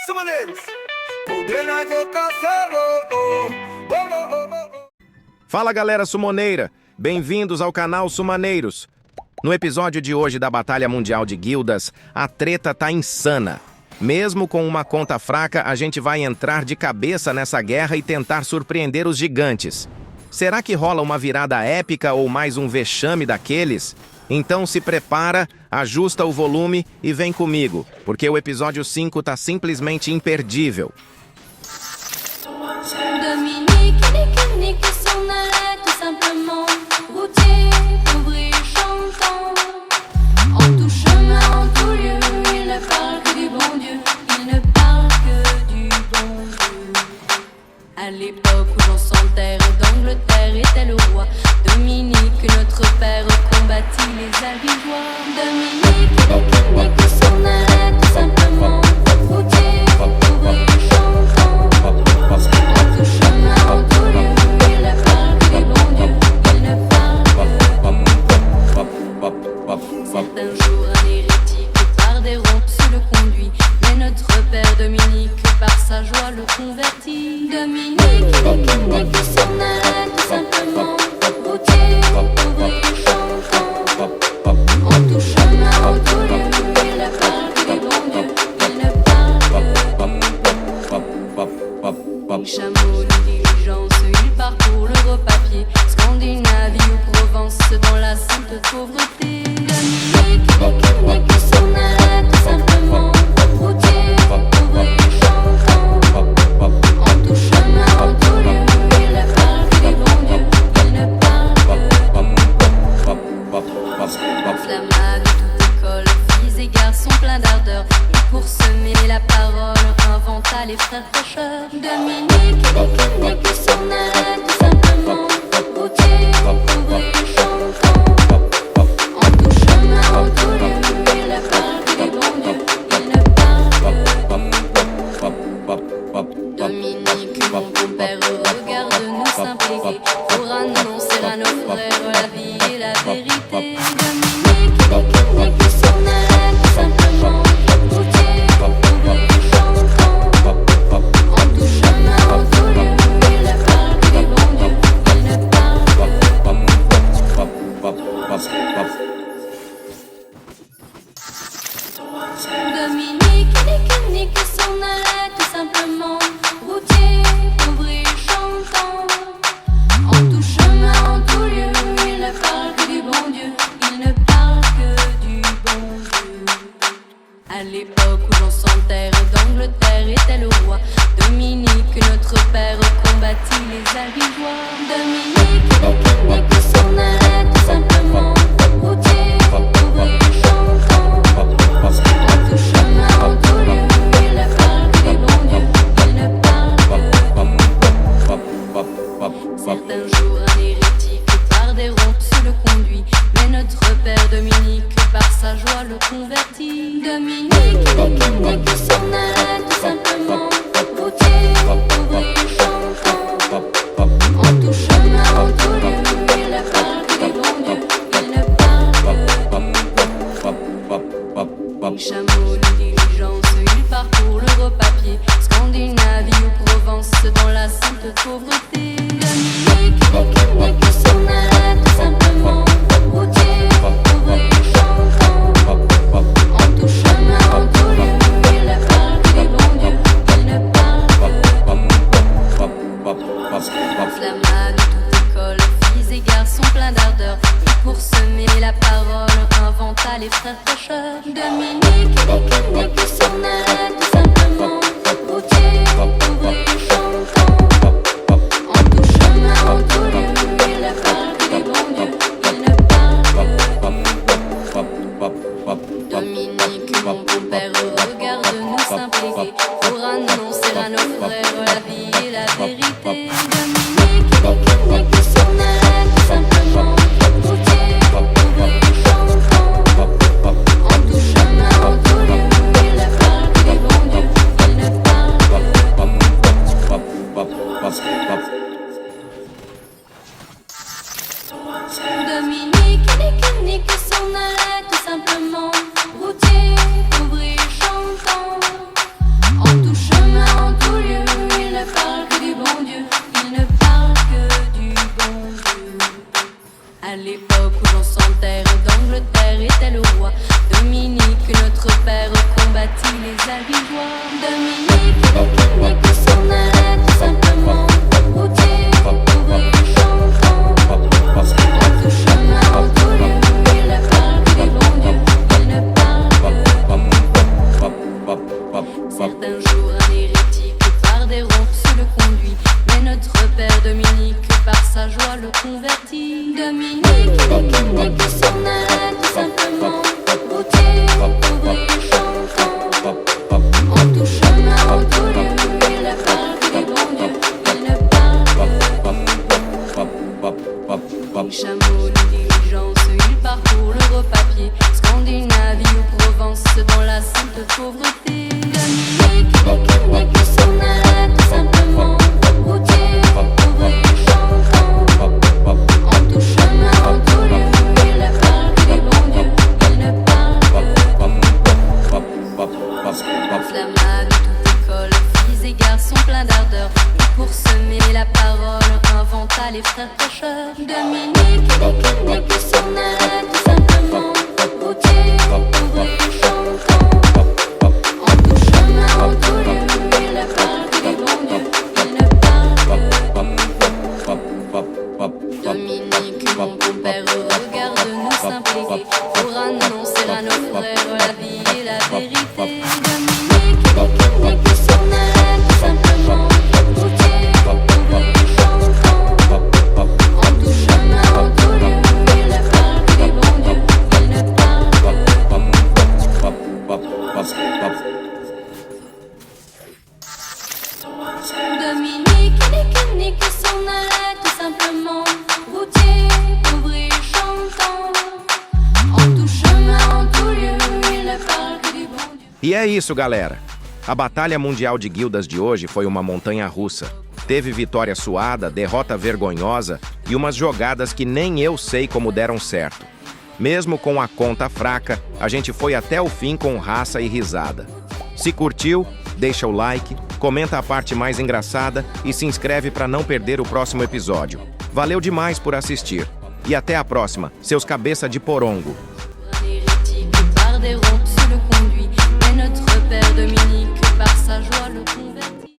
Sumaneiros, poder na invocação. Fala galera sumoneira, bem-vindos ao canal Sumaneiros. No episódio de hoje da Batalha Mundial de Guildas, a treta tá insana. Mesmo com uma conta fraca, a gente vai entrar de cabeça nessa guerra e tentar surpreender os gigantes. Será que rola uma virada épica ou mais um vexame daqueles? Então se prepara, ajusta o volume e vem comigo, porque o episódio 5 tá simplesmente imperdível. Dominique, nique s'en allait tout simplement. Routier, ouvrier, chantant. En tout chemin, en tout lieu, il ne parle que du bon Dieu. Il ne parle que du bon Dieu. À l'époque où Jean sans terre d'Angleterre était le roi, Dominique, notre père, combattit les Albigeois. Dominique, nique s'en allait tout simplement. Routier, ouvrier, chantant. En tout chemin, en tout lieu, il ne parle que du bon Dieu. Il ne parle que. C'est un jour un hérétique par des ronces le conduit, mais notre père Dominique par sa joie le convertit. Dominique, nique s'en allait tout simplement. Routier, ouvrier, chantant. En tout chemin, en tout lieu, il ne parle que du bon Dieu. Il ne parle que. Chameau de diligence, il parcourt l'Europe à pied, Scandinavie ou Provence, dans la sainte pauvreté. Dominique, nique s'en allait tout simplement. Routier, ouvrier, chantant. En tout chemin, en tout lieu, il ne parle que du bon Dieu. Il ne parle que. Flammable de toute école, filles et garçons pleins d'ardeur, et pour semer la parole, inventa les frères prêcheurs. Dominique, nique s'en allait tout simplement. Routier, ouvrier, chantant. En tout chemin, en tout lieu, il ne parle que du bon Dieu. Il ne parle que. Dominique, mon compère, regarde-nous s'impliquer pour annoncer à nos frères la vie et la vérité. Dominique, nique s'en allait tout simplement. Routier, ouvrier, chantant. En tout chemin, en tout lieu, il ne parle que du bon Dieu. Il ne parle que. Dominique, nique s'en allait tout simplement. Routier, ouvrier, chantant. En tout chemin, en tout lieu, il ne parle que du bon Dieu. Il ne parle que du bon Dieu. À l'époque où Jean sans terre d'Angleterre était le roi, Dominique, notre père, combattit les Albigeois. Dominique, nique s'en allait tout simplement. Routier, ouvrier, chantant. En tout chemin, en tout lieu, il ne parle que du bon Dieu. Il ne parle que. C'est un jour un hérétique par des ronces le conduit, mais notre père Dominique par sa joie le convertit. Dominique, nique s'en allait tout simplement. Routier, ouvrier, chantant. En tout chemin, en tout lieu, il ne parle que du bon Dieu. Il ne parle que. Chameau de diligence, il parcourt l'Europe à pied, Scandinavie ou Provence, dans la sainte pauvreté. Dominique, nique s'en allait tout simplement. Routier, ouvrier, chantant. En tout chemin, en tout lieu, il ne parle que du bon Dieu. Il ne parle que. Flammable de toute école, filles et garçons pleins d'ardeur, et pour semer la parole, inventa les frères prêcheurs. Dominique, nique s'en allait tout simplement. Routier, ouvrier, chantant. En tout chemin, en tout lieu, il ne parle que du bon Dieu. Il ne parle que. Dominique, mon compère, regarde-nous s'impliquer pour annoncer à nos frères la vie et la vérité. Dominique, nique s'en allait tout simplement. Routier, ouvrier, chantant. En tout chemin, en tout lieu, il ne parle que du bon Dieu. Il ne parle que. Dominique, nique s'en allait tout simplement. Routier, ouvrier, chantant. En tout Dominique, nique s'en allait tout simplement. Routier, ouvrier, chantant. En tout chemin, en tout lieu, il ne parle que du bon Dieu. Il ne parle que. Certains jours, un hérétique par des ronces le conduit. Mais notre père Dominique, par sa joie, le convertit. Dominique, nique s'en allait tout simplement. Routier, ouvrier, chantant. En tout chemin, en tout lieu, il ne parle que du bon Dieu. Il ne parle que. Ni chameau, ni diligence, il parcourt l'Europe à pied. Scandinavie ou Provence, dans la sainte pauvreté. Dominique, nique s'en allait tout simplement. Routier, ouvrier, chantant. En tout chemin, en tout lieu, il ne parle que du bon Dieu. Il ne parle que. Flammable, toute école, filles et garçons pleins d'ardeur. Et pour semer la parole, inventa les frères pêcheurs. Dominique, nique s'en allait tout simplement. Routier, ouvrier, chantant. En tout chemin, en tout lieu, il ne parle que du bon Dieu. Il ne parle que. Dominique, mon compère, regarde-nous s'impliquer pour annoncer à nos frères la vie et la vérité. Dominique, nique s'en allait tout simplement. Routier, ouvrier, chantant. En tout chemin, en tout lieu, il ne parle que du bon Dieu. Il ne parle que. Dominique, nique s'en allait tout simplement. Routier, ouvrier, chantant. En tout chemin, en tout lieu, il ne parle que du bon Dieu. E é isso, galera. A Batalha Mundial de Guildas de hoje foi uma montanha-russa. Teve vitória suada, derrota vergonhosa e umas jogadas que nem eu sei como deram certo. Mesmo com a conta fraca, a gente foi até o fim com raça e risada. Se curtiu, deixa o like, comenta a parte mais engraçada e se inscreve para não perder o próximo episódio. Valeu demais por assistir. E até a próxima, seus cabeça de porongo.